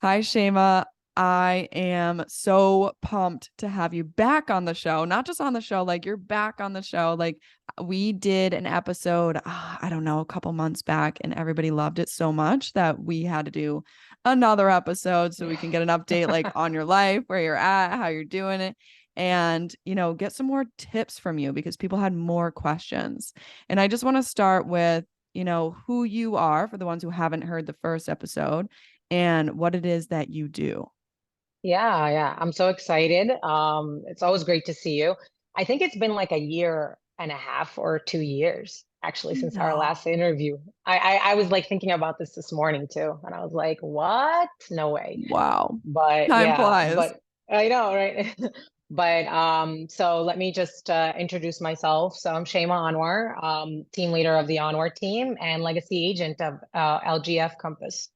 Hi, Shema. I am so pumped to have you back on the show. Not just on the show, like you're back on the show. Like we did an episode, I don't know, a couple months back, and everybody loved it so much that we had to do another episode so we can get an update like on your life, where you're at, how you're doing it, and get some more tips from you because people had more questions. And I just want to start with, who you are for the ones who haven't heard the first episode and what it is that you do. Yeah. I'm so excited. It's always great to see you. I think it's been like a year and a half or 2 years actually since our No. last interview. I was like thinking about this morning too, and I was like, what? No way. Wow. But Time yeah, flies. but I know, right? But so let me just introduce myself. So I'm Shema Anwar, team leader of the Anwar team and legacy agent of LGF Compass.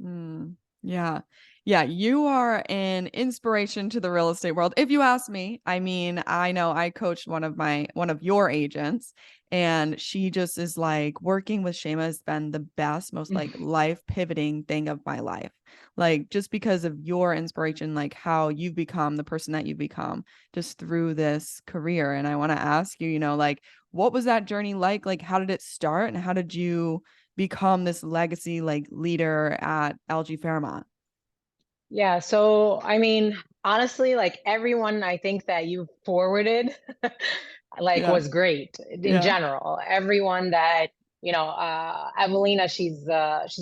Mm, yeah. Yeah, you are an inspiration to the real estate world. If you ask me, I mean, I know I coached one of your agents, and she just is like working with Shema has been the best, most like life pivoting thing of my life. Like just because of your inspiration, like how you've become the person that you've become just through this career. And I want to ask you, like what was that journey like? Like how did it start and how did you become this legacy like leader at LG Fairmont? Yeah, so I mean, honestly, like everyone I think that you forwarded like Yeah. was great in Yeah. general. Everyone that, Evelina, she's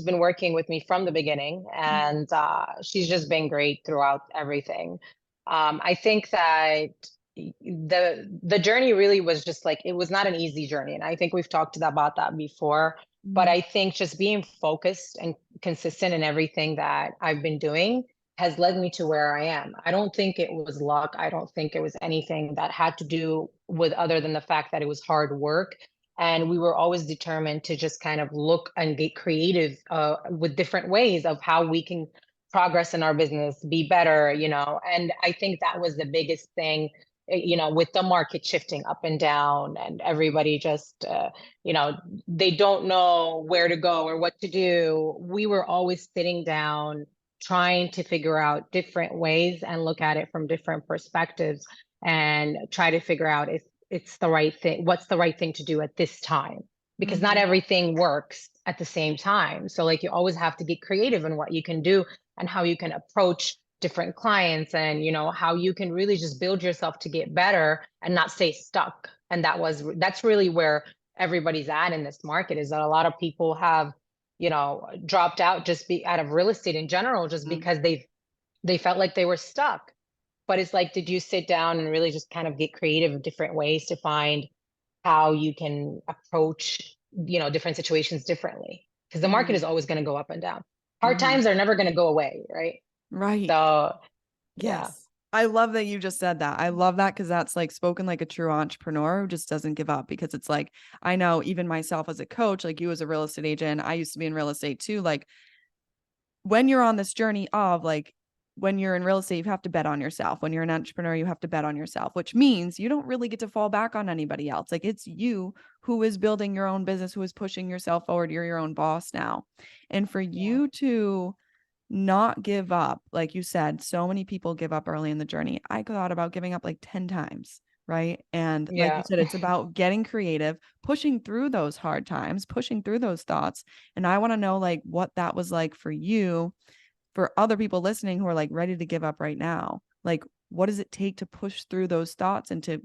been working with me from the beginning Mm. and she's just been great throughout everything. I think that the journey really was just like it was not an easy journey. And I think we've talked about that before. But Mm. I think just being focused and consistent in everything that I've been doing has led me to where I am. I don't think it was luck. I don't think it was anything that had to do with other than the fact that it was hard work. And we were always determined to just kind of look and get creative with different ways of how we can progress in our business, be better, And I think that was the biggest thing, with the market shifting up and down and everybody just, you know, they don't know where to go or what to do. We were always sitting down trying to figure out different ways and look at it from different perspectives and try to figure out if it's the right thing, what's the right thing to do at this time. Because not Mhm. everything works at the same time. So, like, you always have to get creative in what you can do and how you can approach different clients and, how you can really just build yourself to get better and not stay stuck. And that's really where everybody's at in this market is that a lot of people have dropped out just be out of real estate in general, just Mm. because they felt like they were stuck. But it's like, did you sit down and really just kind of get creative of different ways to find how you can approach, different situations differently? Because the market is Mm. always going to go up and down. Hard Mhm. times are never going to go away, right? Right. So, yeah. Yes. I love that you just said that. I love that because that's like spoken like a true entrepreneur who just doesn't give up. Because it's like, I know even myself as a coach, like you as a real estate agent, I used to be in real estate too. Like when you're on this journey of like when you're in real estate, you have to bet on yourself. When you're an entrepreneur, you have to bet on yourself, which means you don't really get to fall back on anybody else. Like it's you who is building your own business, who is pushing yourself forward. You're your own boss now. And for Yeah. you to not give up, like you said, so many people give up early in the journey. I thought about giving up like 10 times. Right. And like you Yeah. said, it's about getting creative, pushing through those hard times, pushing through those thoughts. And I want to know like what that was like for you, for other people listening who are like ready to give up right now. Like, what does it take to push through those thoughts and to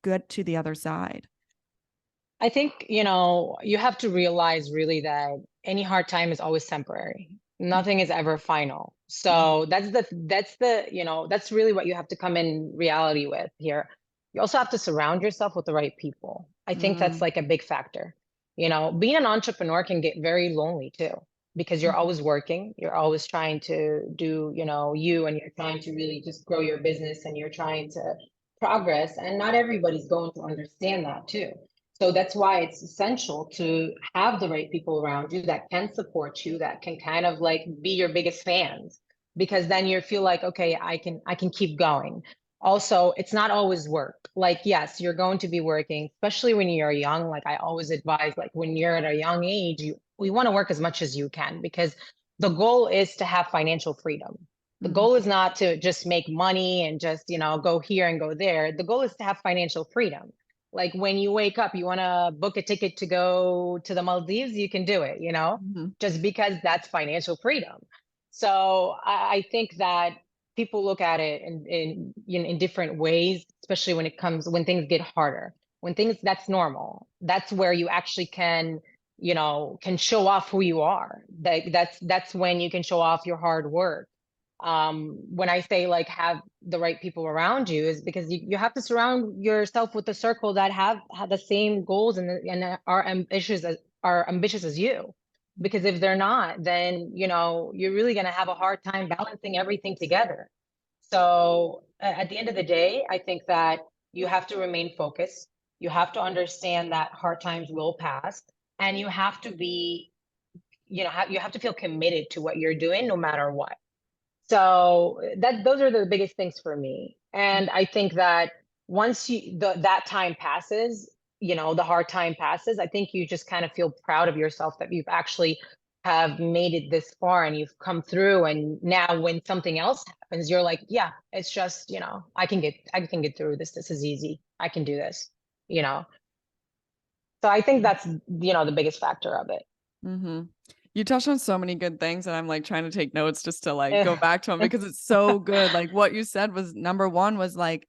get to the other side? I think, you have to realize really that any hard time is always temporary. Nothing is ever final. Mhm. So that's really what you have to come in reality with here. You also have to surround yourself with the right people. I think that's Mm. like a big factor. Being an entrepreneur can get very lonely too, because you're Mhm. always working, you're always trying to do, and you're trying to really just grow your business and you're trying to progress, and not everybody's going to understand that too. So that's why it's essential to have the right people around you that can support you, that can kind of like be your biggest fans, because then you feel like, okay, I can keep going. Also, it's not always work. Like, yes, you're going to be working, especially when you're young. Like I always advise, like when you're at a young age, we want to work as much as you can, because the goal is to have financial freedom. The goal Mm-hmm. is not to just make money and just, go here and go there. The goal is to have financial freedom. Like when you wake up, you want to book a ticket to go to the Maldives, you can do it, Mm-hmm. just because that's financial freedom. So I think that people look at it in different ways, especially when things get harder. When things That's normal. That's where you actually can show off who you are. That's when you can show off your hard work. When I say like have the right people around you, is because you have to surround yourself with a circle that have the same goals and are ambitious as you. Because if they're not, then you're really going to have a hard time balancing everything together. So at the end of the day, I think that you have to remain focused. You have to understand that hard times will pass, and you have to be, you have to feel committed to what you're doing no matter what. So those are the biggest things for me. And I think that once that time passes, the hard time passes, I think you just kind of feel proud of yourself that you've actually have made it this far and you've come through. And now when something else happens, you're like, yeah, it's just, I can get through this. This is easy. I can do this, you know. So I think that's, the biggest factor of it. Mm-hmm. You touched on so many good things, and I'm like trying to take notes just to like go back to them because it's so good. Like what you said was number one was like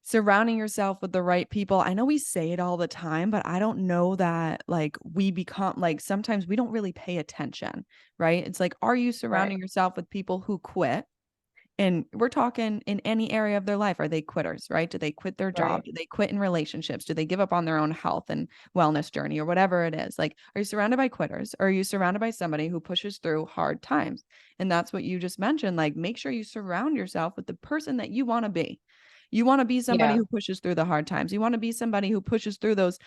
surrounding yourself with the right people. I know we say it all the time, but I don't know that like we become like sometimes we don't really pay attention, right? It's like, are you Right, surrounding yourself with people who quit? And we're talking in any area of their life. Are they quitters, right? Do they quit their job? right. Do they quit in relationships? Do they give up on their own health and wellness journey or whatever it is? Like, are you surrounded by quitters or are you surrounded by somebody who pushes through hard times? And that's what you just mentioned. Like, make sure you surround yourself with the person that you want to be. You want to be somebody Yeah. who pushes through the hard times. You want to be somebody who pushes through those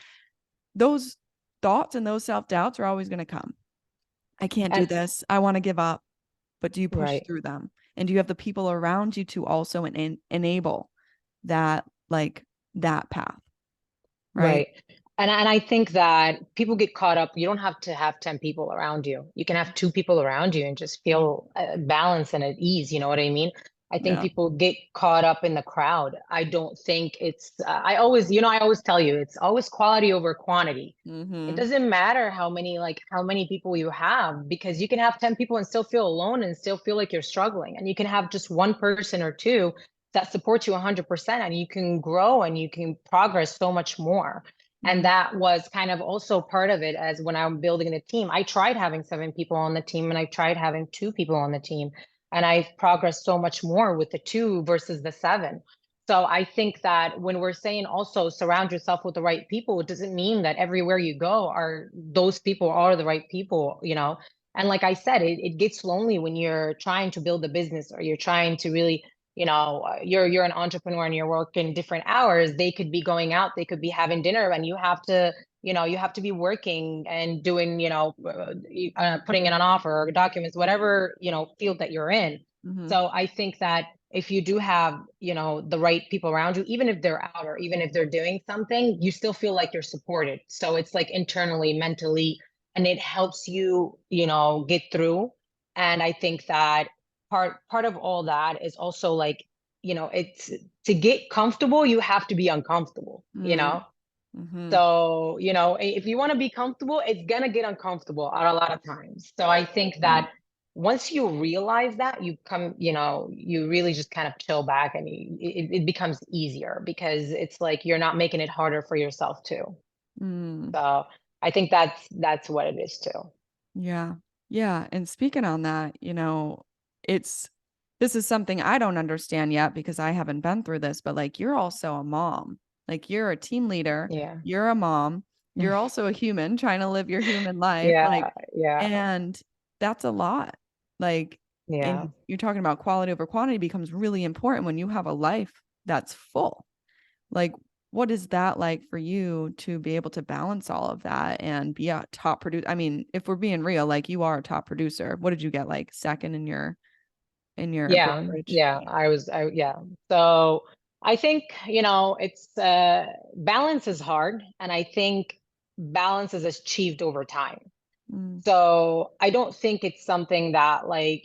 thoughts, and those self-doubts are always going to come. I can't do And this. I want to give up, but do you push right. through them? And do you have the people around you to also enable that, like that path, right? Right. And I think that people get caught up. You don't have to have 10 people around you. You can have two people around you and just feel balanced and at ease. You know what I mean? I think Yeah. people get caught up in the crowd. I don't think I always tell you, it's always quality over quantity. It Mm-hmm. doesn't matter how many people you have, because you can have 10 people and still feel alone and still feel like you're struggling. And you can have just one person or two that supports you 100%, and you can grow and you can progress so much more. And Mm-hmm. that was kind of also part of it. As when I'm building the team, I tried having 7 people on the team and I tried having 2 people on the team, and I've progressed so much more with the 2 versus the 7. So I think that when we're saying also surround yourself with the right people, it doesn't mean that everywhere you go are those people are the right people. And like I said, it gets lonely when you're trying to build a business, or you're trying to really, you're an entrepreneur and you're working different hours. They could be going out, they could be having dinner, and you have to be working and doing, putting in an offer or documents, whatever, field that you're in. Mm-hmm. So I think that if you do have, the right people around you, even if they're out or even if they're doing something, you still feel like you're supported. So it's like internally, mentally, and it helps you, get through. And I think that part of all that is also like, it's to get comfortable, you have to be uncomfortable. Mm-hmm. So, if you want to be comfortable, it's gonna get uncomfortable at a lot of times. So I think Yeah. that once you realize that, you really just kind of chill back, and it becomes easier, because it's like you're not making it harder for yourself too. Mm. So I think that's what it is too. Yeah. Yeah. And speaking on that, it's this is something I don't understand yet because I haven't been through this, but like you're also a mom. Like you're a team leader, Yeah. you're a mom, you're also a human trying to live your human life. Like, Yeah. Yeah. and that's a lot. Like, Yeah. and you're talking about quality over quantity becomes really important when you have a life that's full. Like, what is that like for you to be able to balance all of that and be a top producer? I mean, if we're being real, like you are a top producer. What did you get? Like second in your Yeah, brokerage? yeah, yeah. So I think, it's balance is hard, and I think balance is achieved over time. Mm, So I don't think it's something that like,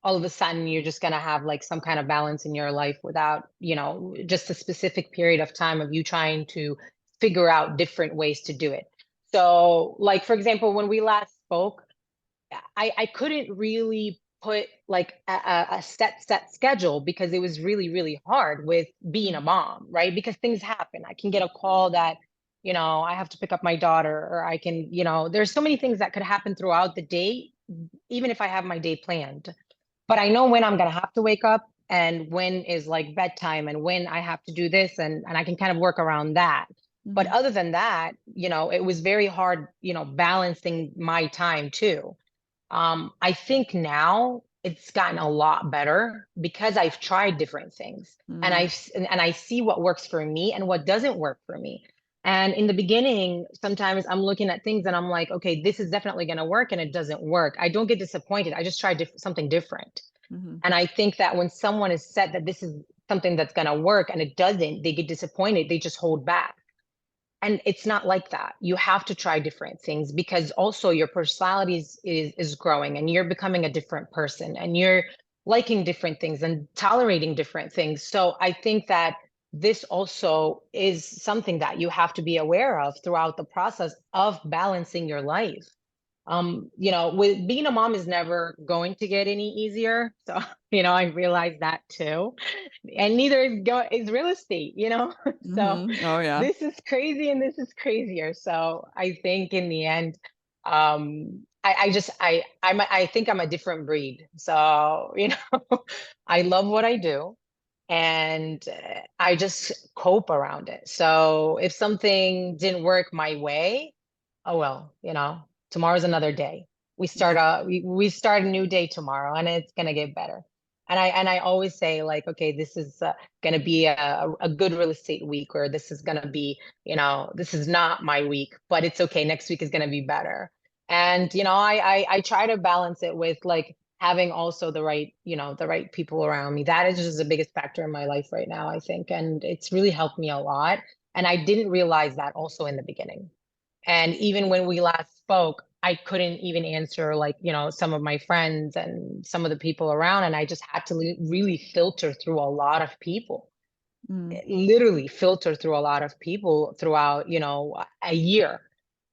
all of a sudden you're just going to have like some kind of balance in your life without, just a specific period of time of you trying to figure out different ways to do it. So like, for example, when we last spoke, I couldn't really put like a set schedule because it was really, really hard with being a mm, mom, right? Because things happen. I can get a call that, I have to pick up my daughter, or I can, there's so many things that could happen throughout the day, even if I have my day planned. But I know when I'm gonna have to wake up and when is like bedtime and when I have to do this, and I can kind of work around that. But mhm, other than that, it was very hard, balancing my time too. I think now it's gotten a lot better because I've tried different things, and mm, I see what works for me and what doesn't work for me. And in the beginning, sometimes I'm looking at things and I'm like, okay, this is definitely going to work, and it doesn't work. I don't get disappointed. I just try something different. mhm, And I think that when someone is set that this is something that's going to work and it doesn't, they get disappointed. They just hold back. And it's not like that. You have to try different things because also your personality is growing, and you're becoming a different person, and you're liking different things and tolerating different things. So I think that this also is something that you have to be aware of throughout the process of balancing your life. With being a mom is never going to get any easier. So, I realize that too. And neither is real estate. So mhm. Oh yeah. this is crazy and this is crazier. So I think in the end, I just I think I'm a different breed. So, I love what I do, and I just cope around it. So if something didn't work my way, oh well, tomorrow's another day. Yeah. We start a new day tomorrow, and it's gonna get better. And I always say like, okay, this is gonna be a good real estate week, or this is gonna be, this is not my week, but it's okay. Next week is gonna be better. And I try to balance it with like having also the right people around me. That is just the biggest factor in my life right now, I think, and it's really helped me a lot. And I didn't realize that also in the beginning. And even when we last spoke, I couldn't even answer like, some of my friends and some of the people around. And I just had to really filter through a lot of people, Mm, literally filter through a lot of people throughout, a year.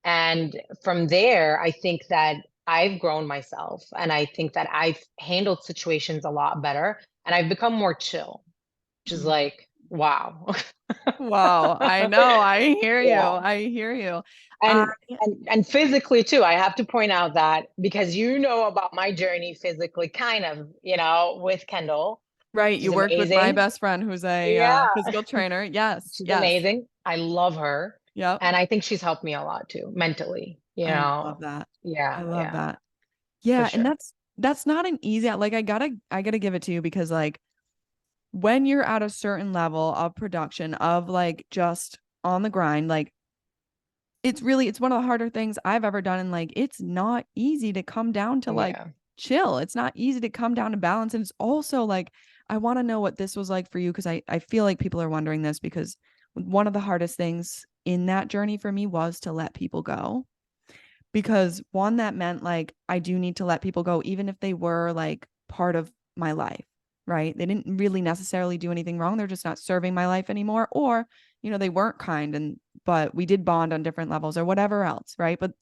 And from there, I think that I've grown myself, and I think that I've handled situations a lot better, and I've become more chill, which is mm. like, wow. Wow. I know. I hear you. Yeah. I hear you. I And physically too, I have to point out that because you know about my journey physically, kind of, with Kendall, right. You she's worked with my amazing. best friend who's a Yeah, physical trainer. Yes. she's Yes. amazing. I love her. Yep. And I think she's helped me a lot too, mentally, I love that. I Yeah, love yeah, that. for Yeah, and sure. that's not an easy like I gotta give it to you because like when you're at a certain level of production of like just on the grind, like it's one of the harder things I've ever done. And like it's not easy to come down to like Yeah. chill. It's not easy to come down to balance. And it's also like I want to know what this was like for you because I feel like people are wondering this because one of the hardest things in that journey for me was to let people go. Because one, that meant like I do need to let people go, even if they were like part of my life, right? They didn't really necessarily do anything wrong. They're just not serving my life anymore. Or, they weren't kind but we did bond on different levels or whatever else, right? But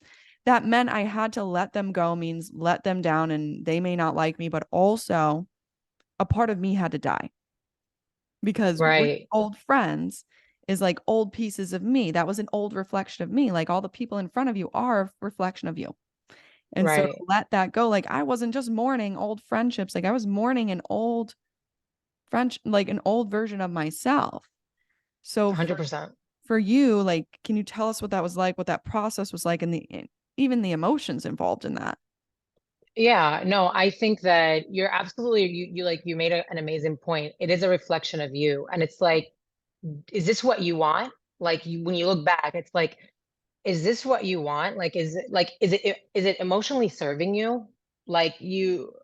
that meant I had to let them go, means let them down and they may not like me, but also a part of me had to die because Right, old friends is like old pieces of me. That was an old reflection of me. Like all the people in front of you are a reflection of you. And so to right. let that go, like I wasn't just mourning old friendships, like I was mourning an old French, like an old version of myself. So 100%. for you, like, can you tell us what that was like, what that process was like, and even the emotions involved in that? Yeah, no, I think that you're absolutely, you made an amazing point. It is a reflection of you. And it's like, is this what you want? Like when you look back, it's like, is this what you want? Like, is it emotionally serving you? Like you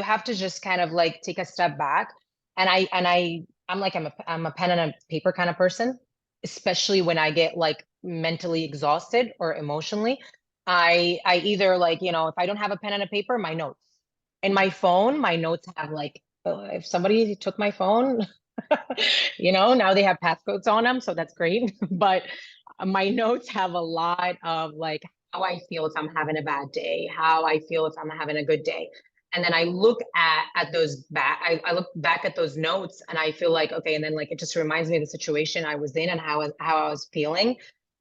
have to just kind of like take a step back. I'm a pen and a paper kind of person, especially when I get like mentally exhausted or emotionally. I either like, you know, if I don't have a pen and a paper, my notes. In my phone, my notes have like, if somebody took my phone, you know, now they have passcodes on them, so that's great. But my notes have a lot of like how I feel if I'm having a bad day, how I feel if I'm having a good day. And then I look at those back, I look back at those notes and I feel like, okay, and then like it just reminds me of the situation I was in and how I was feeling.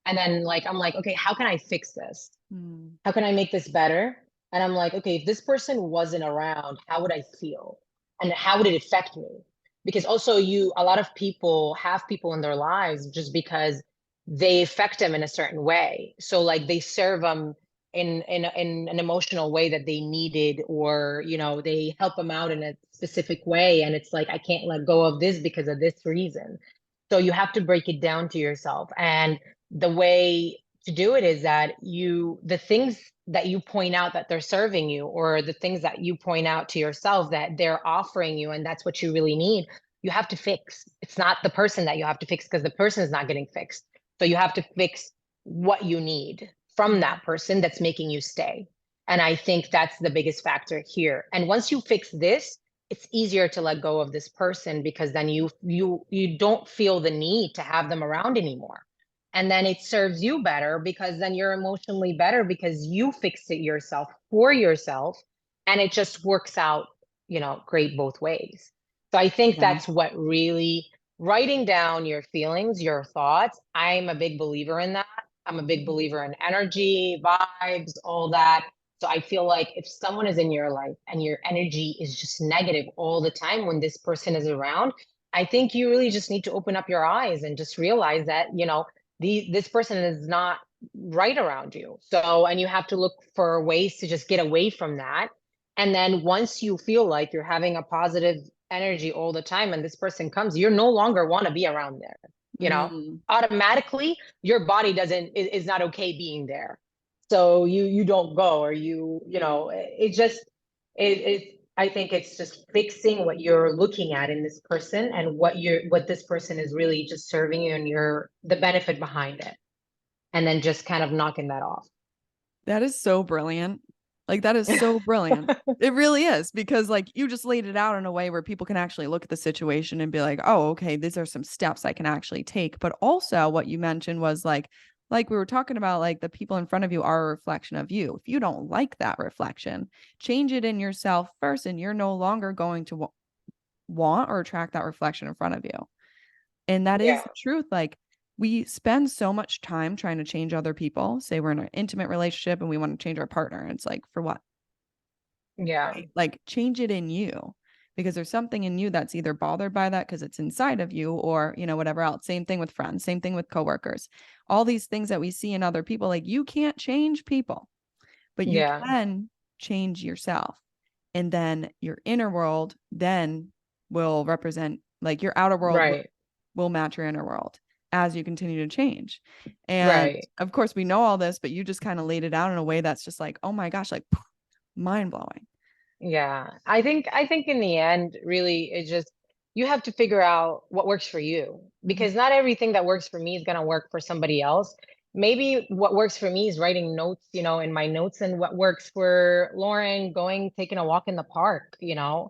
And then like I'm like, okay, how can I fix this? Mm. How can I make this better? And I'm like, okay, if this person wasn't around, how would I feel? And how would it affect me? Because also a lot of people have people in their lives just because they affect them in a certain way. So like they serve them in an emotional way that they needed, or, you know, they help them out in a specific way. And it's like, I can't let go of this because of this reason. So you have to break it down to yourself. And the way to do it is that the things that you point out that they're serving you, or the things that you point out to yourself that they're offering you, and that's what you really need, you have to fix. It's not the person that you have to fix, because the person is not getting fixed. So you have to fix what you need from that person that's making you stay. And I think that's the biggest factor here. And once you fix this, it's easier to let go of this person, because then you don't feel the need to have them around anymore. And then it serves you better, because then you're emotionally better because you fixed it yourself for yourself, and it just works out, you know, great both ways. So I think Yeah. that's what really, writing down your feelings, your thoughts, I'm a big believer in that. I'm a big believer in energy, vibes, all that. So I feel like if someone is in your life and your energy is just negative all the time when this person is around, I think you really just need to open up your eyes and just realize that, you know, this person is not right around you. So, and you have to look for ways to just get away from that. And then once you feel like you're having a positive energy all the time and this person comes, you're no longer want to be around there. You know, Mm. automatically your body is not okay being there. So you don't go, or you know, it just, I think it's just fixing what you're looking at in this person, and what this person is really just serving you, and the benefit behind it. And then just kind of knocking that off. That is so brilliant. Like that is so brilliant. It really is, because like you just laid it out in a way where people can actually look at the situation and be like, "Oh, okay, these are some steps I can actually take." But also what you mentioned was like we were talking about, like the people in front of you are a reflection of you. If you don't like that reflection, change it in yourself first, and you're no longer going to want or attract that reflection in front of you. And that is Yeah. the truth. Like we spend so much time trying to change other people. Say we're in an intimate relationship and we want to change our partner. And it's like, for what? Yeah. Right? Like change it in you, because there's something in you that's either bothered by that because it's inside of you, or, you know, whatever else. Same thing with friends, same thing with coworkers. All these things that we see in other people, like you can't change people, but you Yeah. can change yourself. And then your inner world then will represent, like your outer world Right. will match your inner world as you continue to change. And Right. of course, we know all this, but you just kind of laid it out in a way that's just like, oh my gosh, like mind blowing. Yeah. I think in the end, really, it just, you have to figure out what works for you, Mhm. because not everything that works for me is going to work for somebody else. Maybe what works for me is writing notes, you know, in my notes, and what works for Lauren, taking a walk in the park, you know,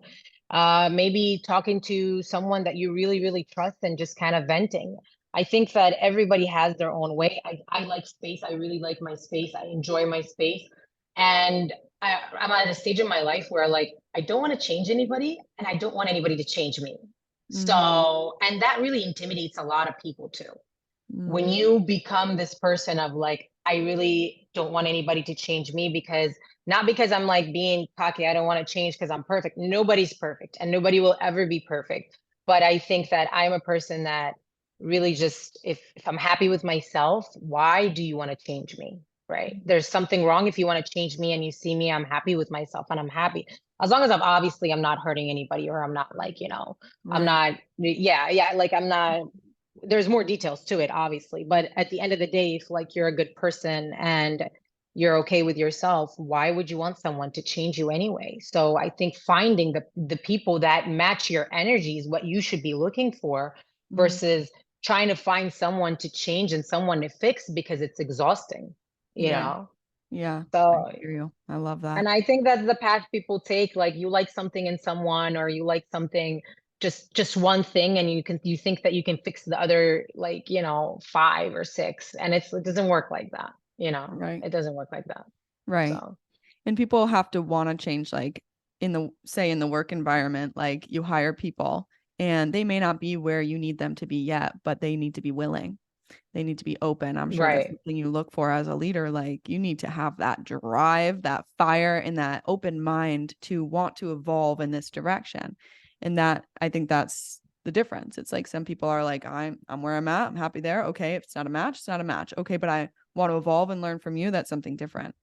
maybe talking to someone that you really, really trust and just kind of venting. I think that everybody has their own way. I like space. I really like my space. I enjoy my space. And I'm at a stage in my life where like I don't want to change anybody, and I don't want anybody to change me. Mm, So, and that really intimidates a lot of people too. When mm, you become this person of like, I really don't want anybody to change me, because not because I'm like being cocky, I don't want to change because I'm perfect. Nobody's perfect and nobody will ever be perfect. But I think that I'm a person that really just, if I'm happy with myself, why do you want to change me? Right? There's something wrong if you want to change me and you see me, I'm happy with myself and I'm happy. As long as I'm not hurting anybody, or I'm not like, you know, I'm right. not, yeah, like I'm not, there's more details to it, obviously, but at the end of the day, if like you're a good person and you're okay with yourself, why would you want someone to change you anyway? So I think finding the people that match your energy is what you should be looking for, Mm, versus trying to find someone to change and someone to fix, because it's exhausting, you yeah. know? Yeah, I So, hear you. I love that. and I think that's the path people take. Like you like something in someone, or you like something, just one thing, and you think that you can fix the other, like, five or six, and it doesn't work like that. Right. It doesn't work like that. Right. So, And people have to want to change, like in the, say, in the work environment, like you hire people and they may not be where you need them to be yet, but they need to be willing. They need to be open. I'm sure that's right. something you look for as a leader. Like you need to have that drive, that fire, and that open mind to want to evolve in this direction. And that, I think that's the difference. It's like some people are like, I'm where I'm at. I'm happy there. Okay, if it's not a match, it's not a match. Okay, but I want to evolve and learn from you. That's something different.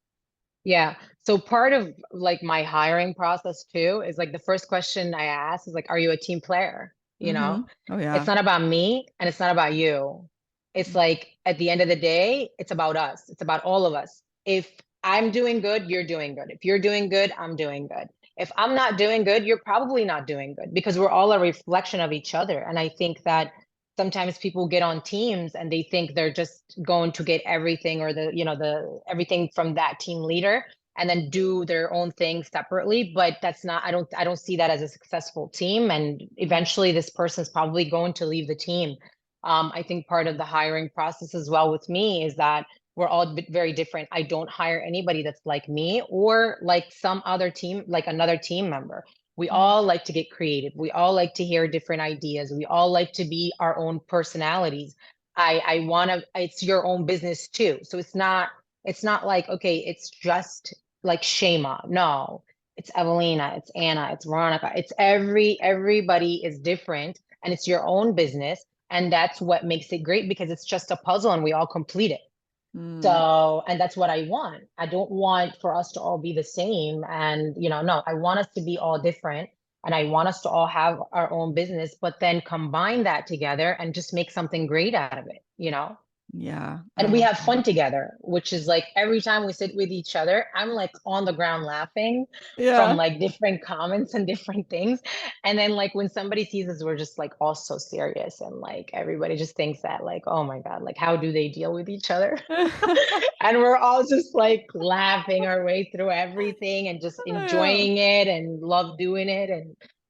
Yeah. So part of like my hiring process too is like the first question I ask is like, are you a team player? Mm-hmm. Oh It's yeah. not about me and it's not about you. It's like at the end of the day, it's about us. It's about all of us. If I'm doing good, you're doing good. If you're doing good, I'm doing good. If I'm not doing good, you're probably not doing good, because we're all a reflection of each other. And I think that sometimes people get on teams and they think they're just going to get everything, or the everything from that team leader, and then do their own thing separately. But that's not, I don't see that as a successful team. And eventually this person is probably going to leave the team. I think part of the hiring process as well with me is that we're all very different. I don't hire anybody that's like me or like some other team, like another team member. We all like to get creative. We all like to hear different ideas. We all like to be our own personalities. I want to, it's your own business too. So it's not like, okay, it's just like Shema. No, it's Evelina, it's Anna, it's Veronica. It's everybody is different, and it's your own business. And that's what makes it great, because it's just a puzzle and we all complete it. Mm, So, and that's what I want. I don't want for us to all be the same. And, no, I want us to be all different. And I want us to all have our own business, but then combine that together and just make something great out of it? yeah, I And we love have that. fun together, which is like every time we sit with each other, I'm like on the ground laughing from Yeah. like different comments and different things. And then like when somebody sees us, we're just like all so serious, and like everybody just thinks that like, oh my God, like how do they deal with each other? And we're all just like laughing our way through everything and just Yeah. enjoying it and love doing it.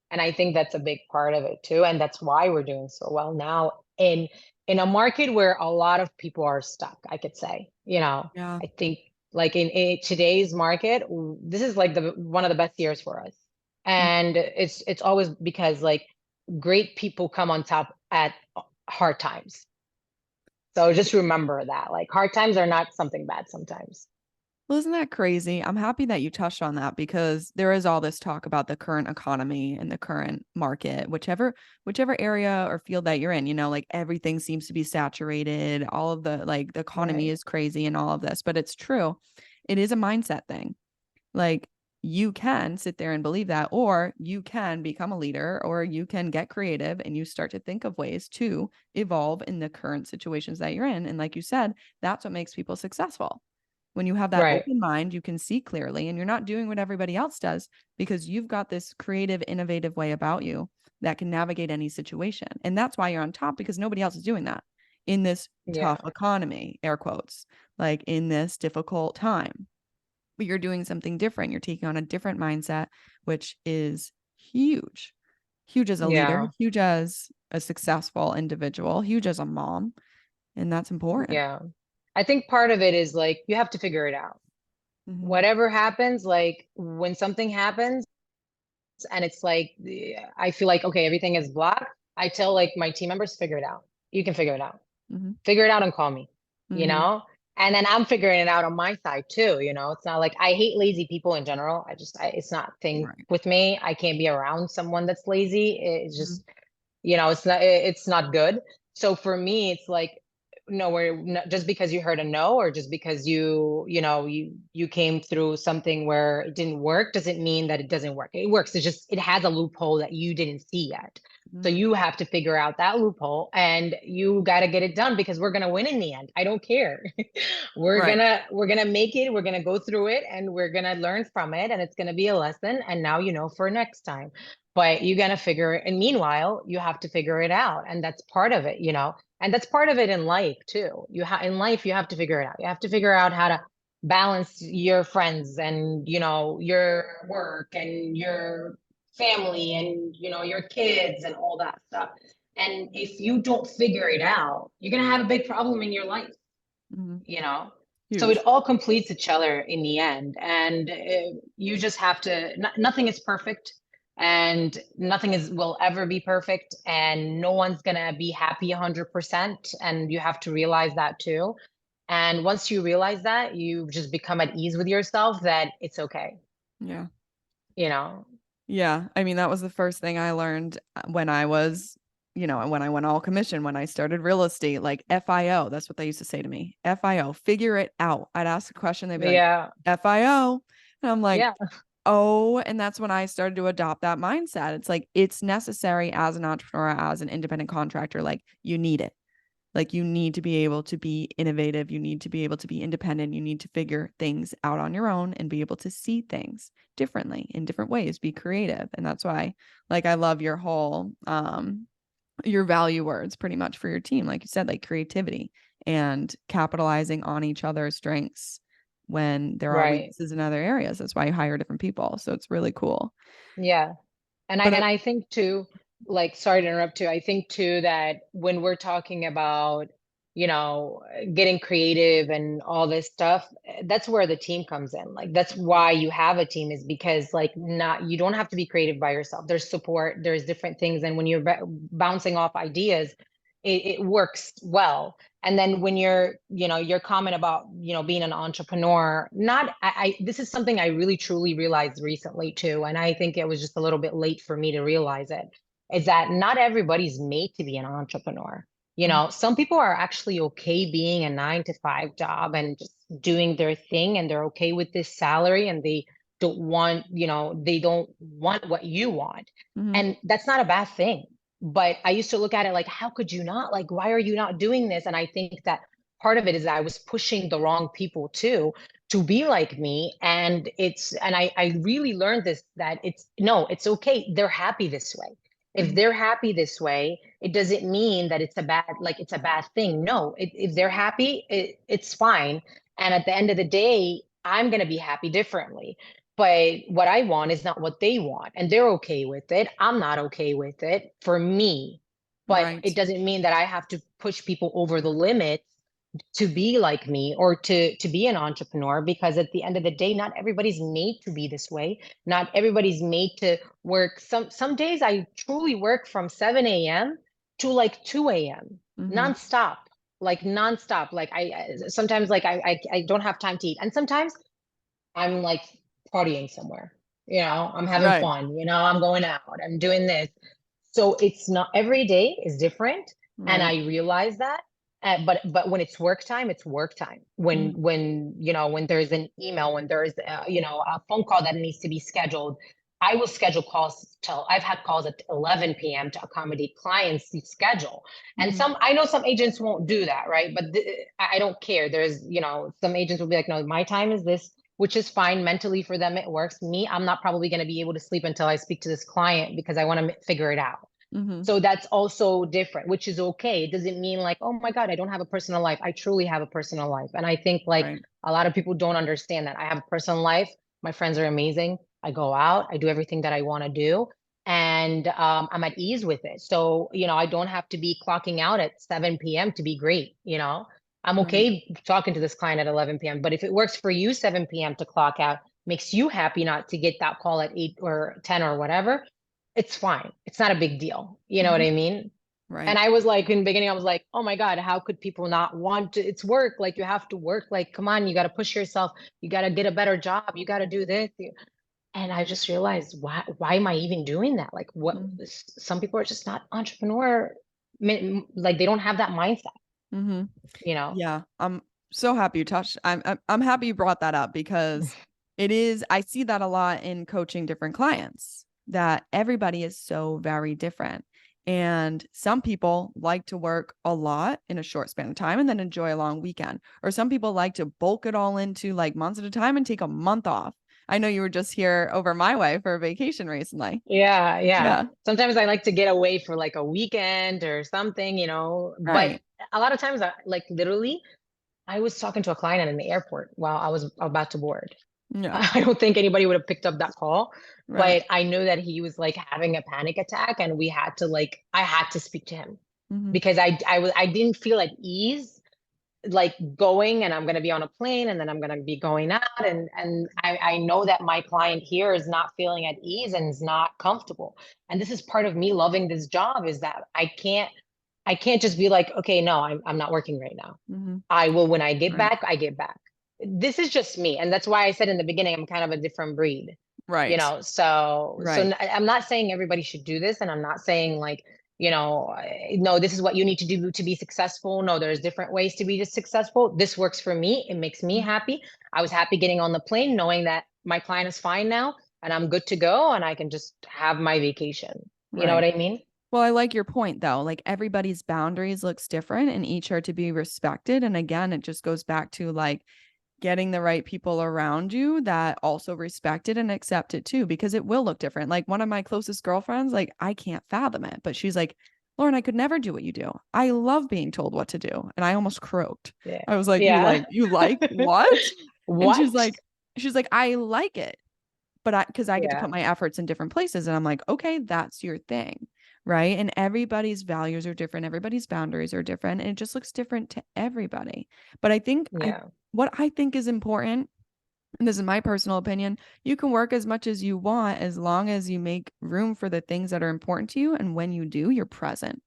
And I think that's a big part of it too. And that's why we're doing so well now in a market where a lot of people are stuck, I could say. Yeah. I think like in today's market, this is like the one of the best years for us. Mm. And it's always because like great people come on top at hard times. So just remember that like hard times are not something bad sometimes. Well, isn't that crazy? I'm happy that you touched on that because there is all this talk about the current economy and the current market, whichever area or field that you're in, like everything seems to be saturated. All of the economy Right. is crazy and all of this, but it's true. It is a mindset thing. Like you can sit there and believe that, or you can become a leader, or you can get creative and you start to think of ways to evolve in the current situations that you're in. And like you said, that's what makes people successful. When you have that Right. open mind, you can see clearly and you're not doing what everybody else does because you've got this creative, innovative way about you that can navigate any situation. And that's why you're on top, because nobody else is doing that in this Yeah. tough economy, air quotes, like in this difficult time. But you're doing something different. You're taking on a different mindset, which is huge. Huge as a leader, Yeah. huge as a successful individual, huge as a mom. And that's important. Yeah. I think part of it is like you have to figure it out. Mm-hmm. Whatever happens, like when something happens and it's like I feel like okay, everything is blocked. I tell like my team members, figure it out. You can figure it out. Mm-hmm. Figure it out and call me, you Mm-hmm. know? And then I'm figuring it out on my side too. It's not like I hate lazy people in general. It's not a thing Right. with me. I can't be around someone that's lazy. It's Mm-hmm. just, it's not good. So for me, it's like, no, just because you heard a no, or just because you came through something where it didn't work, doesn't mean that it doesn't work. It works. It's just, it has a loophole that you didn't see yet. So Mm-hmm. you have to figure out that loophole, and you got to get it done, because we're going to win in the end. I don't care. we're going Right. to we're going to make it. We're going to go through it, and we're going to learn from it, and it's going to be a lesson, and now for next time. But you're going to figure it, and meanwhile you have to figure it out, and that's part of it. And that's part of it in life too. In life you have to figure it out. You have to figure out how to balance your friends and, your work and your family and, your kids and all that stuff. And if you don't figure it out, you're going to have a big problem in your life, Mhm. you know? So it Huge. all completes each other in the end. And you just have to, nothing is perfect and nothing will ever be perfect. And no one's going to be happy 100%. And you have to realize that too. And once you realize that, you just become at ease with yourself that it's okay, Yeah. you know? Yeah. I mean, that was the first thing I learned when I was, when I went all commission, when I started real estate, like FIO, that's what they used to say to me. FIO, figure it out. I'd ask a question, they'd be like, Yeah. FIO. And I'm like, Yeah. oh, and that's when I started to adopt that mindset. It's like, it's necessary as an entrepreneur, as an independent contractor. Like, you need it. Like, you need to be able to be innovative. You need to be able to be independent. You need to figure things out on your own and be able to see things differently in different ways, be creative. And that's why, like, I love your whole, your value words pretty much for your team. Like you said, like creativity and capitalizing on each other's strengths when there are Right. weaknesses in other areas. That's why you hire different people. So it's really cool. Yeah. And I But and I think too, like, sorry to interrupt too. I think too that when we're talking about, getting creative and all this stuff, that's where the team comes in. Like that's why you have a team, is because like not you don't have to be creative by yourself. There's support, there's different things, and when you're bouncing off ideas, it works well. And then when your comment about, being an entrepreneur, not, this is something I really truly realized recently too. And I think it was just a little bit late for me to realize it, is that not everybody's made to be an entrepreneur. Some people are actually okay being a 9 to 5 job and just doing their thing, and they're okay with this salary, and they don't want what you want. mm-hmm. And that's not a bad thing. But I used to look at it like, how could you not? Like, why are you not doing this? And I think that part of it is that I was pushing the wrong people too to be like me. And I really learned this, that it's no, it's okay. They're happy this way. If Mm-hmm. they're happy this way, it doesn't mean that it's a bad thing. No, if they're happy, it's fine. And at the end of the day, I'm going to be happy differently. But what I want is not what they want, and they're okay with it. I'm not okay with it for me. But Right. it doesn't mean that I have to push people over the limits to be like me or to be an entrepreneur, because at the end of the day, not everybody's made to be this way. Not everybody's made to work. Some days I truly work from 7 a.m. to like 2 a.m. Mm-hmm. nonstop. Like nonstop. Like sometimes like I don't have time to eat. And sometimes I'm like partying somewhere. I'm having Right. fun, I'm going out, I'm doing this. So it's not, every day is different. And Right. I realize that. But when it's work time, it's work time. When Mm-hmm. when there's an email, when there's a phone call that needs to be scheduled, I will schedule calls till I've had calls at 11 p.m. to accommodate clients' schedule. And Mm-hmm. I know some agents won't do that, right? But I don't care. There's, some agents will be like, no, my time is this, which is fine. Mentally for them, it works. Me, I'm not probably going to be able to sleep until I speak to this client because I want to figure it out. Mm-hmm. So that's also different, which is okay. It doesn't mean like, oh my God, I don't have a personal life. I truly have a personal life. And I think like Right. a lot of people don't understand that I have a personal life. My friends are amazing. I go out, I do everything that I want to do. And I'm at ease with it. So, I don't have to be clocking out at 7 p.m. to be great. I'm Right. okay talking to this client at 11 p.m. But if it works for you, 7 p.m. to clock out, makes you happy not to get that call at 8 or 10 or whatever, it's fine. It's not a big deal. You know what Mm-hmm. I mean? And Right. I was like, in the beginning, I was like, oh my God, how could people not want to? It's work. Like, you have to work. Like, come on, you got to push yourself. You got to get a better job. You got to do this. And I just realized, why am I even doing that? Like, Mm-hmm. some people are just not entrepreneur. Like, they don't have that mindset, Mm-hmm. you know? Yeah, I'm so happy you touched. I'm happy you brought that up because it is. I see that a lot in coaching different clients, that everybody is so very different. And some people like to work a lot in a short span of time and then enjoy a long weekend. Or some people like to bulk it all into like months at a time and take a month off. I know you were just here over my way for a vacation recently. Yeah, yeah. Yeah. Sometimes I like to get away for like a weekend or something, but Right. a lot of times, like literally, I was talking to a client in the airport while I was about to board. Yeah. I don't think anybody would have picked up that call, Right. but I knew that he was like having a panic attack, and we had to like I had to speak to him Mm-hmm. because I didn't feel at ease like going, and I'm going to be on a plane, and then I'm going to be going out, and I know that my client here is not feeling at ease and is not comfortable. And this is part of me loving this job, is that I can't just be like, okay, no, I'm not working right now. Mm-hmm. I will, when I get Right. back, I get back. This is just me. And that's why I said in the beginning, I'm kind of a different breed, Right. so Right. I'm not saying everybody should do this. And I'm not saying like, no, this is what you need to do to be successful. No, there's different ways to be successful. This works for me. It makes me Mhm. happy. I was happy getting on the plane, knowing that my client is fine now and I'm good to go and I can just have my vacation. You know what Right. I mean? Well, I like your point though. Like everybody's boundaries looks different and each are to be respected. And again, it just goes back to like getting the right people around you that also respect it and accept it too, because it will look different. Like one of my closest girlfriends, like I can't fathom it, but she's like, Lauren, I could never do what you do. I love being told what to do. And I almost croaked. Yeah. I was like, Yeah. you like what? And What? she's like, I like it, but because I get to Yeah. put my efforts in different places. And I'm like, okay, that's your thing. Right. And everybody's values are different. Everybody's boundaries are different. And it just looks different to everybody. But Yeah. what I think is important, and this is my personal opinion, you can work as much as you want as long as you make room for the things that are important to you. And when you do, you're present.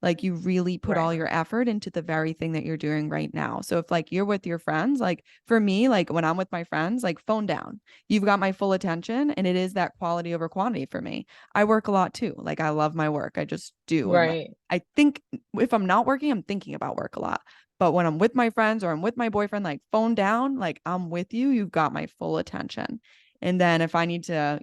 Like you really put all Right. your effort into the very thing that you're doing right now. So if like you're with your friends, like for me, like when I'm with my friends, like phone down. You've got my full attention and it is that quality over quantity for me. I work a lot too. Like I love my work. I just do. And like Right. I think if I'm not working, I'm thinking about work a lot. But when I'm with my friends or I'm with my boyfriend, like phone down, like I'm with you, you've got my full attention. And then if I need to,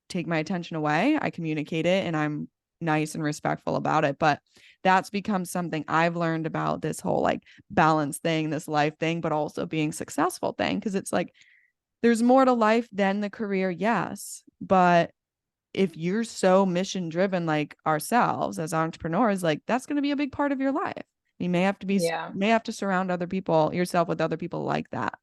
take my attention away, I communicate it and I'm nice and respectful about it. But that's become something I've learned about this whole like balance thing, this life thing, but also being successful thing. Cause it's like there's more to life than the career, yes. But if you're so mission driven like ourselves as entrepreneurs, like that's going to be a big part of your life. You Yeah. may have to surround yourself with other people like that.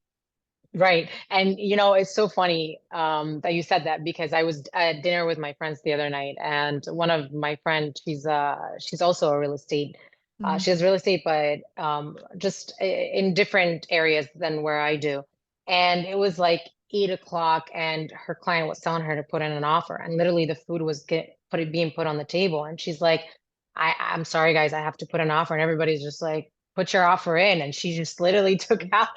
Right. And it's so funny that you said that, because I was at dinner with my friends the other night, and one of my friends, she's also a real estate. Mm-hmm. She does real estate, but just in different areas than where I do. And it was like 8 o'clock, and her client was telling her to put in an offer, and literally the food was being put on the table, and she's like, I'm sorry, guys, I have to put an offer," and everybody's just like, "Put your offer in," and she just literally took out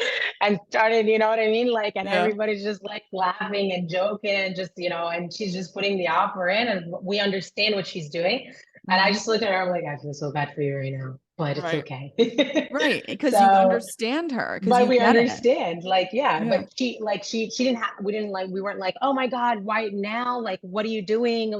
and started, you know what I mean? Like, and Yeah. everybody's just like laughing and joking and just, and she's just putting the offer in, and we understand what she's doing. And I Mm-hmm. just look at her, I'm like, I feel so bad for you right now, but it's Right. okay. Right. Because you So, understand her, because but you we get it. understand, like, yeah, Yeah. but she didn't have, we didn't like, we weren't like, oh my God, why now? Like, what are you doing?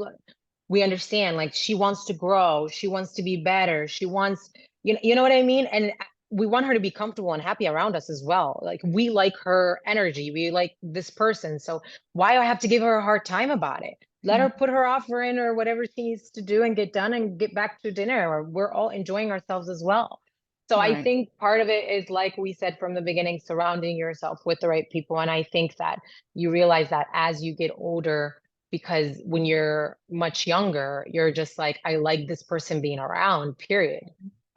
We understand, like, she wants to grow, she wants to be better, she wants, you know what I mean? And we want her to be comfortable and happy around us as well. Like, we like her energy, we like this person, so why do I have to give her a hard time about it? Let her Mhm. put her offer in or whatever she needs to do and get done and get back to dinner, or we're all enjoying ourselves as well. So I Right. think part of it is, like we said from the beginning, surrounding yourself with the right people. And I think that you realize that as you get older, because when you're much younger, you're just like, I like this person being around, period.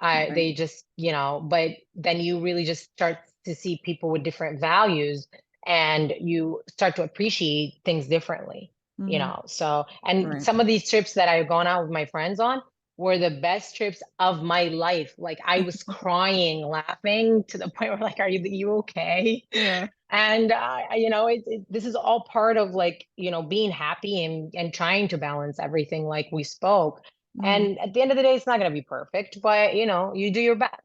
Right. They just, but then you really just start to see people with different values, and you start to appreciate things differently, Mm-hmm. So, and Right. some of these trips that I've gone out with my friends on were the best trips of my life. Like, I was crying, laughing to the point where, like, are you okay? Yeah. And this is all part of, like, being happy and trying to balance everything, like we spoke. Mhm. And at the end of the day, it's not going to be perfect, but you do your best.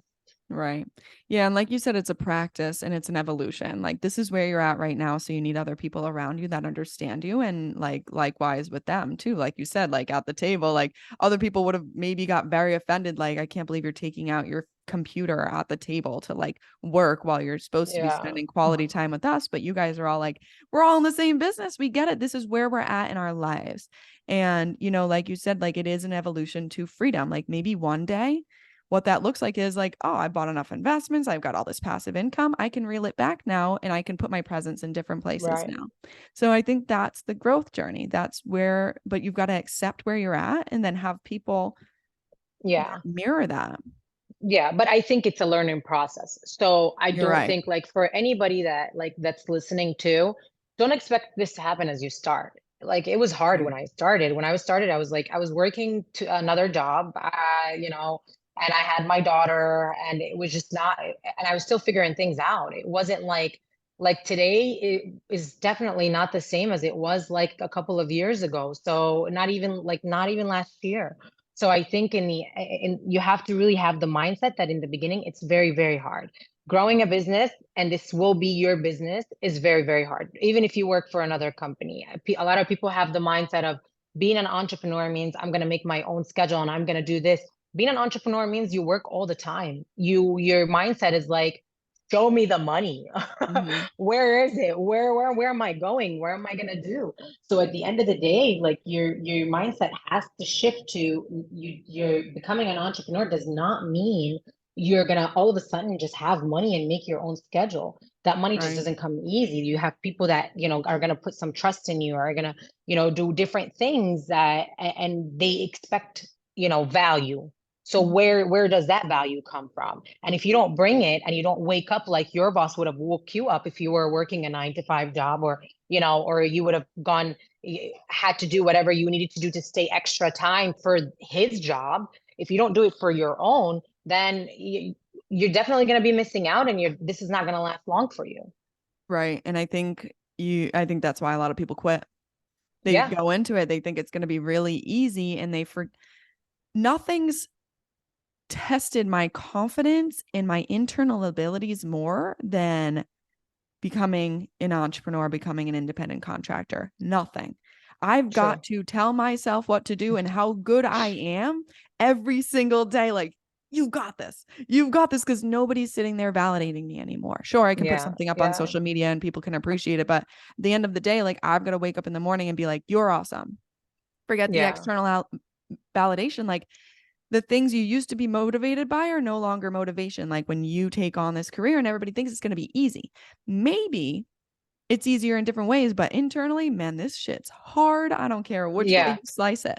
Right. Yeah. And like you said, it's a practice and it's an evolution. Like this is where you're at right now. So you need other people around you that understand you. And like likewise with them too. Like you said, like at the table, like other people would have maybe got very offended. Like, I can't believe you're taking out your computer at the table to like work while you're supposed to be Yeah. spending quality time with us. But you guys are all like, we're all in the same business. We get it. This is where we're at in our lives. And, like you said, like it is an evolution to freedom. Like maybe one day what that looks like is like, oh, I bought enough investments. I've got all this passive income. I can reel it back now and I can put my presence in different places Right. now. So I think that's the growth journey. That's where, but you've got to accept where you're at and then have people Yeah. mirror that. Yeah, but I think it's a learning process. So I You're don't right. think like for anybody that like that's listening to, don't expect this to happen as you start. Like it was hard Right. when I started. When I was started, I was like I was working to another job, and I had my daughter and it was just not and I was still figuring things out. It wasn't like today it is definitely not the same as it was like a couple of years ago. So not even last year. So I think you have to really have the mindset that in the beginning it's very, very hard. Growing a business, and this will be your business, is very, very hard. Even if you work for another company, a lot of people have the mindset of being an entrepreneur means I'm going to make my own schedule and I'm going to do this. Being an entrepreneur means you work all the time. Your mindset is like, show me the money. Mm-hmm. Where is it? Where am I going? Where am I going to do? So at the end of the day, like your mindset has to shift to you're becoming an entrepreneur does not mean you're gonna all of a sudden just have money and make your own schedule. That money just Right. doesn't come easy. You have people that, are gonna put some trust in you, are gonna, do different things and they expect, value. So Mm-hmm. where does that value come from? And if you don't bring it and you don't wake up like your boss would have woke you up if you were working a 9 to 5 job, or you would have had to do whatever you needed to do to stay extra time for his job. If you don't do it for your own, then you're definitely going to be missing out, and this is not going to last long for you. Right. And I think that's why a lot of people quit. They Yeah, go into it, they think it's going to be really easy and nothing's tested my confidence and my internal abilities more than becoming an entrepreneur, becoming an independent contractor. Nothing. I've got true. to tell myself what to do and how good I am every single day. Like, you got this. You've got this, because nobody's sitting there validating me anymore. Sure, I can put Yeah, something up on yeah, social media and people can appreciate it. But at the end of the day, like, I've got to wake up in the morning and be like, you're awesome. Forget the yeah. external validation. Like, the things you used to be motivated by are no longer motivation. Like when you take on this career and everybody thinks it's going to be easy, maybe it's easier in different ways, but internally, man, this shit's hard. I don't care which way Yeah. you slice it.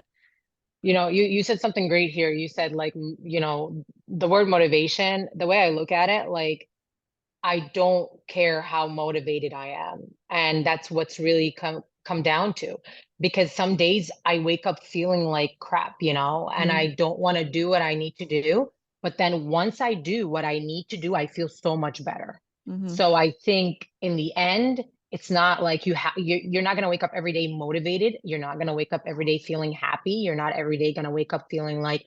You said something great here. You said like, the word motivation, the way I look at it, like I don't care how motivated I am. And that's what's really come down to. Because some days I wake up feeling like crap, and Mm-hmm. I don't want to do what I need to do. But then once I do what I need to do, I feel so much better. Mm-hmm. So I think in the end, it's not like you're not going to wake up every day motivated. You're not going to wake up every day feeling happy. You're not every day going to wake up feeling like,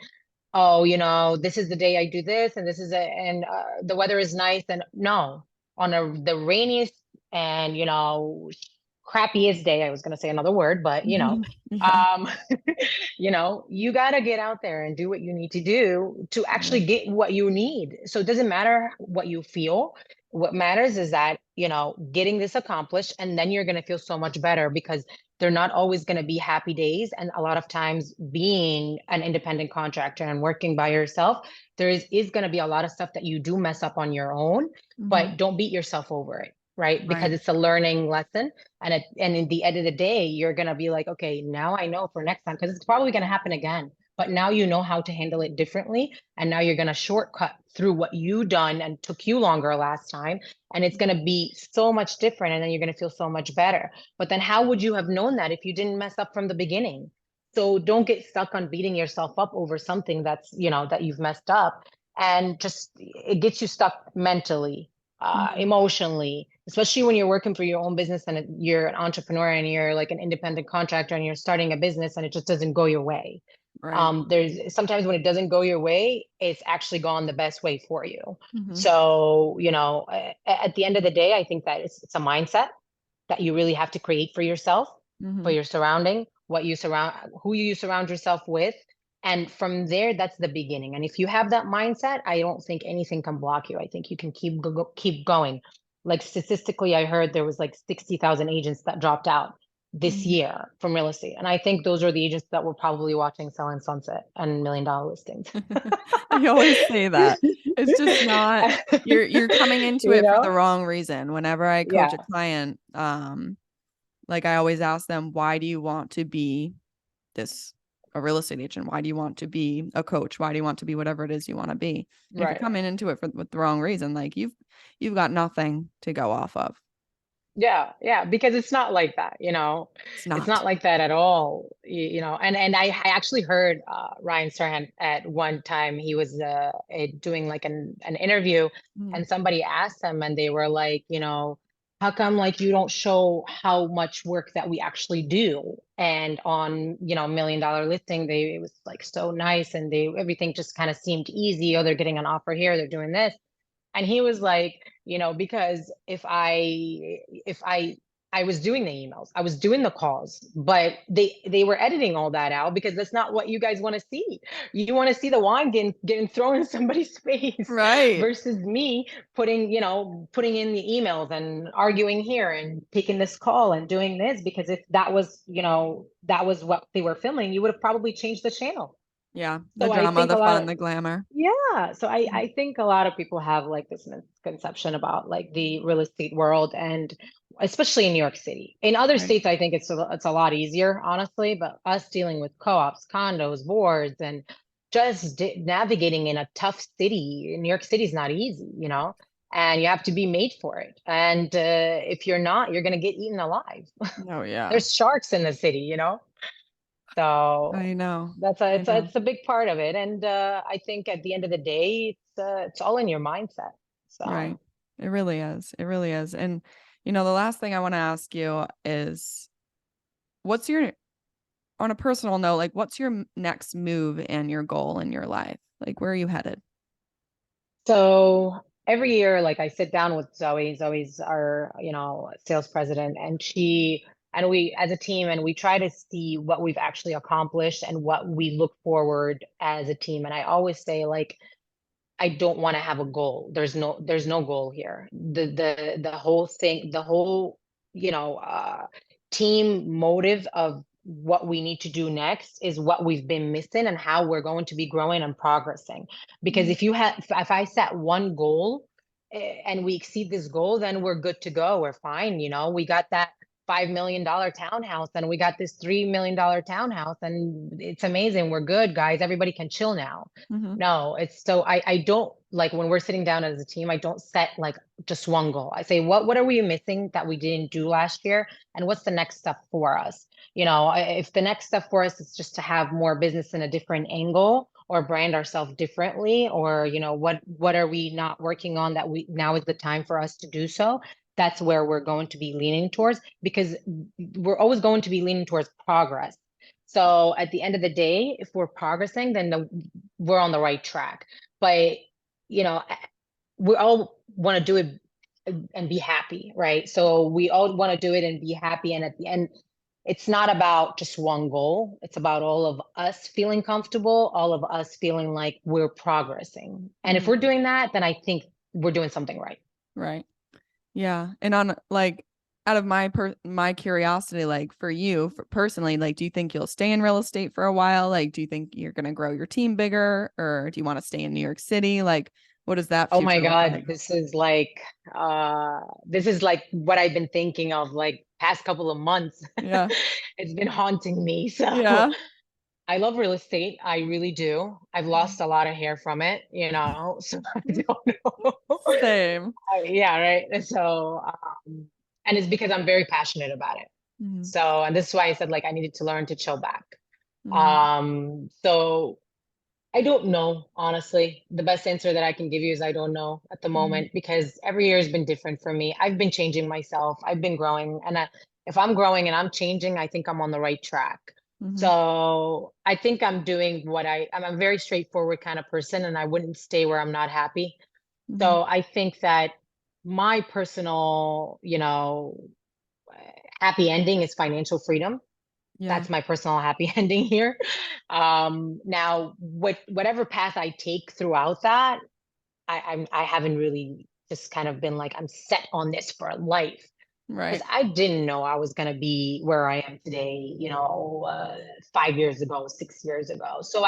oh, this is the day I do this, and this is it, and the weather is nice. And no, on the rainiest and crappiest day, I was going to say another word, but Yeah. um, you got to get out there and do what you need to do to Yeah. actually get what you need. So it doesn't matter what you feel. What matters is that, getting this accomplished, and then you're going to feel so much better because they're not always going to be happy days. And a lot of times, being an independent contractor and working by yourself, there is going to be a lot of stuff that you do mess up on your own, Mm-hmm. but don't beat yourself over it, right? Because Right. it's a learning lesson. And in the end of the day, you're going to be like, okay, now I know for next time, because it's probably going to happen again. But now you know how to handle it differently. And now you're going to shortcut through what you done and took you longer last time. And it's going to be so much different. And then you're going to feel so much better. But then how would you have known that if you didn't mess up from the beginning? So don't get stuck on beating yourself up over something that you've messed up. And just it gets you stuck mentally, Mm-hmm. emotionally, especially when you're working for your own business and you're an entrepreneur and you're like an independent contractor and you're starting a business and it just doesn't go your way. Right. There's sometimes when it doesn't go your way, it's actually gone the best way for you. Mm-hmm. So, at the end of the day, I think that it's a mindset that you really have to create for yourself, for Mm-hmm. your surrounding, who you surround yourself with. And from there, that's the beginning. And if you have that mindset, I don't think anything can block you. I think you can keep going. Like statistically, I heard there was like 60,000 agents that dropped out this year from real estate. And I think those are the agents that were probably watching Selling Sunset and $1 Million Listings. I always say that. It's just not, you're coming into You it for know? the wrong reason. Whenever I coach Yeah, a client, like I always ask them, why do you want to be a real estate agent? Why do you want to be a coach? Why do you want to be whatever it is you want to be? And if you're right. coming into it with the wrong reason, like you've got nothing to go off of. Yeah, yeah, because it's not like that, you know. It's It's not. not like that at all, you know. And I actually heard Ryan Serhant at one time. He was doing like an interview, Mm. and somebody asked him, and they were like, you know, how come like you don't show how much work that we actually do? And on, you know, $1 Million Listing, it was like so nice, and everything just kind of seemed easy. Oh, they're getting an offer here, they're doing this. And he was like, you know, because if I was doing the emails, I was doing the calls, but they were editing all that out because that's not what you guys want to see. You want to see the wine getting thrown in somebody's face Right. versus me putting in the emails and arguing here and taking this call and doing this, because if that was, that was what they were filming, you would have probably changed the channel. Yeah. The So I drama, think the a lot fun, of, the glamour. yeah. So I, Mm. I think a lot of people have like this misconception about like the real estate world, and especially in New York City. In other Right. states, I think it's a lot easier, honestly, but us dealing with co-ops, condos, boards, and just navigating in a tough city, in New York City is not easy, and you have to be made for it. And if you're not, you're going to get eaten alive. Oh yeah. There's sharks in the city. So I know. that's a I it's a, know. it's a big part of it, and I think at the end of the day, it's all in your mindset. Right. So, It really is. It really is. And the last thing I want to ask you is what's your on a personal note, like what's your next move and your goal in your life? Like where are you headed? so every year, like I sit down with Zoe. Zoe's our sales president, and we as a team, and we try to see what we've actually accomplished and what we look forward as a team. And I always say, like, I don't want to have a goal. There's no goal here. The whole thing, the whole, you know, uh, team motive of what we need to do next is what we've been missing and how we're going to be growing and progressing. Because Mm, if I set one goal, and we exceed this goal, then we're good to go. We're fine. We got that $5 million townhouse, and we got this $3 million townhouse, and it's amazing. We're good, guys. Everybody can chill now. mhm, No, it's so I don't like when we're sitting down as a team, I don't set like just one goal. I say, what are we missing that we didn't do last year? And what's the next step for us? If the next step for us is just to have more business in a different angle or brand ourselves differently, or what are we not working on that we now is the time for us to do so? That's where we're going to be leaning towards, because we're always going to be leaning towards progress. So at the end of the day, if we're progressing, then we're on the right track. But you know, we all want to do it and be happy, right? So we all want to do it and be happy. And at the end, it's not about just one goal. It's about all of us feeling comfortable, all of us feeling like we're progressing. And if mhm. we're doing that, then I think we're doing something right. Right. Yeah. And on like out of my curiosity, like for you personally, like do you think you'll stay in real estate for a while? Like do you think you're gonna grow your team bigger or do you want to stay in New York City? Like what does that Oh my future look God, like? this is like what I've been thinking of like past couple of months. Yeah. It's been haunting me. So Yeah. I love real estate. I really do. I've lost a lot of hair from it, so I don't know. Same. Yeah, right. And so, and it's because I'm very passionate about it. Mhm, So, and this is why I said like I needed to learn to chill back. mhm, So I don't know, honestly. The best answer that I can give you is I don't know at the mhm, moment, because every year has been different for me. I've been changing myself. I've been growing, and if I'm growing and I'm changing, I think I'm on the right track. mhm, So I think I'm doing I'm a very straightforward kind of person, and I wouldn't stay where I'm not happy. mhm. So I think that my personal, happy ending is financial freedom. Yeah. That's my personal happy ending here. Now, whatever path I take throughout that, I haven't really just kind of been like I'm set on this for life. Right. Because I didn't know I was going to be where I am today, 5 years ago, 6 years ago. So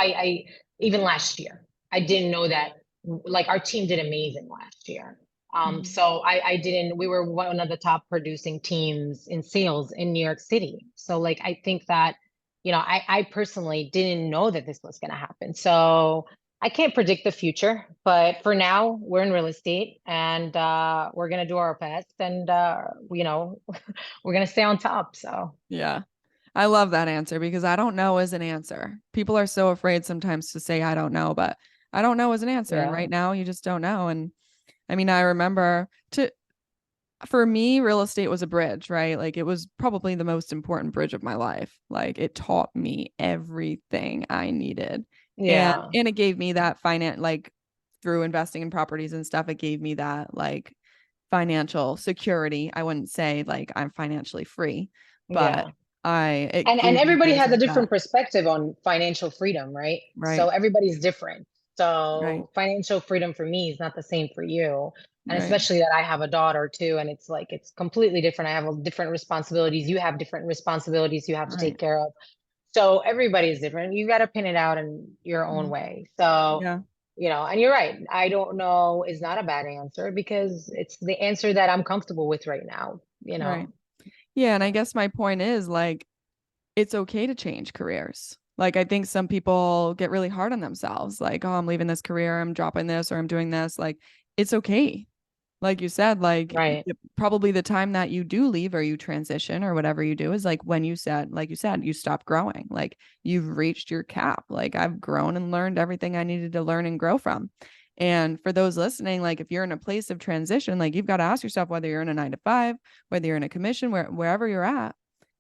even last year, I didn't know that, like, our team did amazing last year. Mhm. So I didn't, we were one of the top producing teams in sales in New York City. So like, I think that, I personally didn't know that this was going to happen. So I can't predict the future, but for now, we're in real estate and we're going to do our best and, we're going to stay on top. So, Yeah. I love that answer because I don't know is an answer. People are so afraid sometimes to say I don't know, but I don't know is an answer. And yeah. right now you just don't know. And I mean, I remember to for me, real estate was a bridge, right? Like it was probably the most important bridge of my life. Like it taught me everything I needed. And Yeah. and it gave me that finance like through investing in properties and stuff, it gave me that like financial security. I wouldn't say like I'm financially free, but Yeah. it And gave me everybody things has a like that. different perspective on financial freedom, right? Right. So everybody's different. Right. So financial freedom for me is not the same for you. And Right. especially that I have a daughter too, and it's like it's completely different. I have different responsibilities. You have different responsibilities you have to Right. take care of. So everybody's different. You got to pin it out in your own Mhm. way. So, Yeah. and you're right. I don't know is not a bad answer because it's the answer that I'm comfortable with right now, Right. Yeah. And I guess my point is like it's okay to change careers. Like I think some people get really hard on themselves, like, oh, I'm leaving this career, I'm dropping this, or I'm doing this. Like it's okay. Like you said, like Right. probably the time that you do leave or you transition or whatever you do is like when you said, like you said, you stop growing. Like you've reached your cap. Like I've grown and learned everything I needed to learn and grow from. And for those listening, like if you're in a place of transition, like you've got to ask yourself whether you're in a 9 to 5, whether you're in a commission, wherever you're at,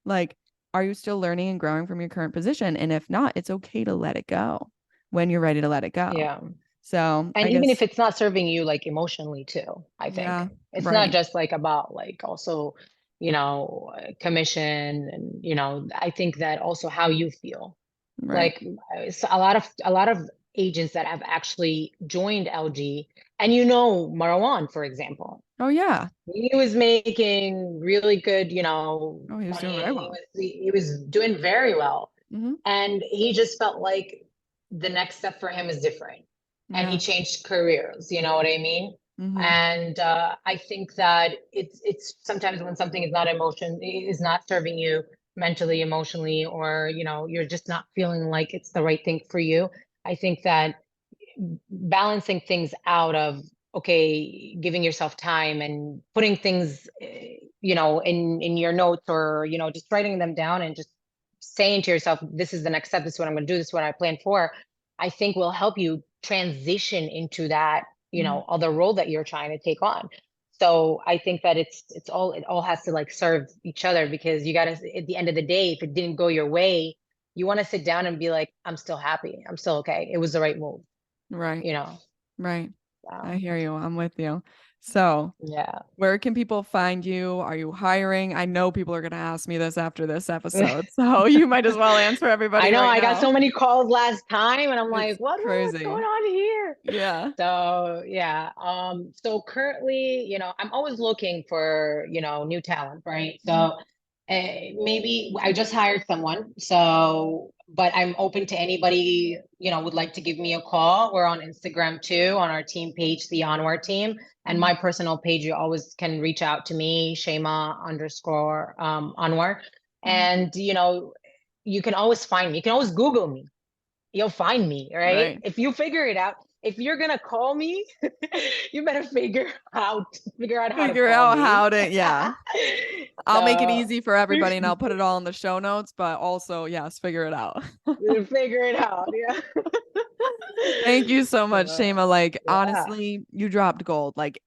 like are you still learning and growing from your current position? And if not, it's okay to let it go when you're ready to let it go. Yeah. So And I even if guess, it's not serving you like emotionally too, I think yeah, it's not right, just like about like also, commission and, I think that also how you feel. right. Like a lot of agents that have actually joined LG and Marwan, for example, Oh, yeah. he was making really good, Oh, he was doing money very and he well. was he was doing very well. Hmm. And he just felt like the next step for him is different. And he Yeah. changed careers, you know what I mean? Hmm. And I think that it's sometimes when something is not serving you mentally, emotionally, or you're just not feeling like it's the right thing for you. I think that balancing things out of okay, giving yourself time and putting things in your notes or just writing them down and just saying to yourself, this is the next step, this is what I'm going to do, this is what I plan for, I think will help you transition into that Hmm. other role that you're trying to take on. So I think that it all has to like serve each other, because you got to, at the end of the day, if it didn't go your way, you want to sit down and be like, I'm still happy, I'm still okay, it was the right move, Right. you know. Right. I So, hear you. I'm with you. So, yeah. where can people find you? Are you hiring? I know people are going to ask me this after this episode. So, you might as well answer I everybody know right I got now. so many calls last time and I'm like, It's what's going crazy. on here? Yeah. So yeah. So currently, I'm always looking for, new talent, right? So Mhm. maybe I just hired someone. So, but I'm open to anybody, would like to give me a call. We're on Instagram too, on our team page, the Anwar team. And Mhm. my personal page, you always can reach out to me, Shimaa underscore Anwar. Mhm. And, you can always find me. You can always Google me. You'll find me, right? Right. If you figure it out, if you're gonna call me, you better figure out how to Figure call out me. how to, yeah. I'll make it So easy for everybody and I'll put it all in the show notes, but also, yes, figure it out. figure it out. Yeah. Thank you so much, So, Shayma. Like, yeah. honestly, you dropped gold. Like,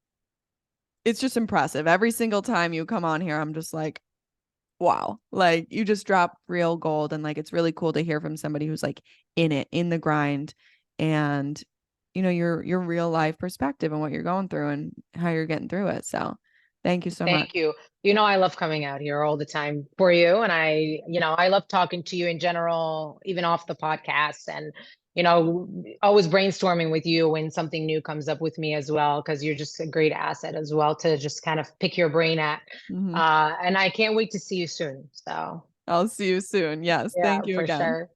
it's just impressive. Every single time you come on here, I'm just like, wow. Like, you just drop real gold. And like, it's really cool to hear from somebody who's like in it, in the grind, and your real life perspective and what you're going through and how you're getting through it. So thank you so much. Thank you. I love coming out here all the time for you. And I love talking to you in general, even off the podcast. And, always brainstorming with you when something new comes up with me as well, because you're just a great asset as well to just kind of pick your brain at. Hmm. And I can't wait to see you soon. So I'll see you soon. Yes. yeah, Thank you for again. sure.